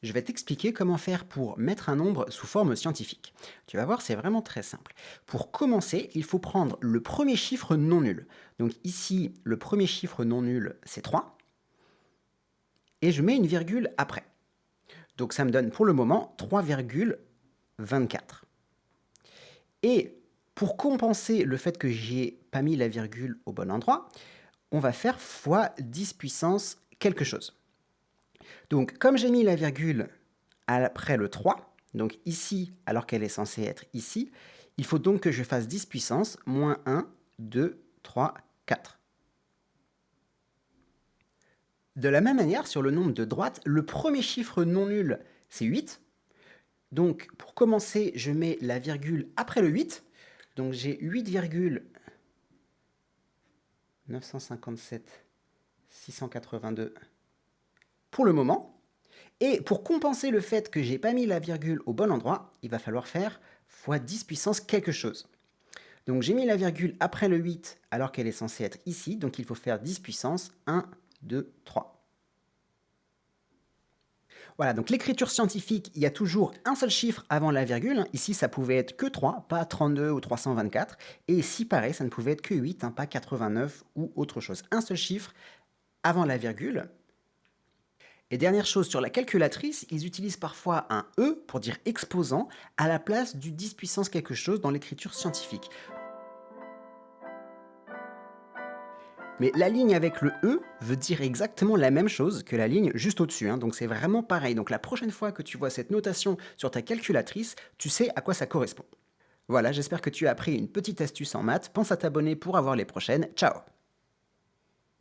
je vais t'expliquer comment faire pour mettre un nombre sous forme scientifique. Tu vas voir, c'est vraiment très simple. Pour commencer, il faut prendre le premier chiffre non nul. Donc ici, le premier chiffre non nul, c'est 3, et je mets une virgule après. Donc ça me donne pour le moment 3,24. Et pour compenser le fait que j'ai pas mis la virgule au bon endroit, on va faire fois 10 puissance quelque chose. Donc comme j'ai mis la virgule après le 3, donc ici, alors qu'elle est censée être ici, il faut donc que je fasse 10 puissance moins 1, 2, 3, 4. De la même manière, sur le nombre de droite, le premier chiffre non nul, c'est 8. Donc, pour commencer, je mets la virgule après le 8. Donc, j'ai 8,957 682 pour le moment. Et pour compenser le fait que j'ai pas mis la virgule au bon endroit, il va falloir faire fois 10 puissance quelque chose. Donc j'ai mis la virgule après le 8 alors qu'elle est censée être ici, donc il faut faire 10 puissance 1, 2, 3. Voilà, donc l'écriture scientifique, il y a toujours un seul chiffre avant la virgule. Ici, ça pouvait être que 3, pas 32 ou 324. Et ici, pareil, ça ne pouvait être que 8, pas 89 ou autre chose. Un seul chiffre avant la virgule. Et dernière chose, sur la calculatrice, ils utilisent parfois un E pour dire exposant à la place du 10 puissance quelque chose dans l'écriture scientifique. Mais la ligne avec le E veut dire exactement la même chose que la ligne juste au-dessus, donc c'est vraiment pareil. Donc la prochaine fois que tu vois cette notation sur ta calculatrice, tu sais à quoi ça correspond. Voilà, j'espère que tu as appris une petite astuce en maths. Pense à t'abonner pour avoir les prochaines. Ciao!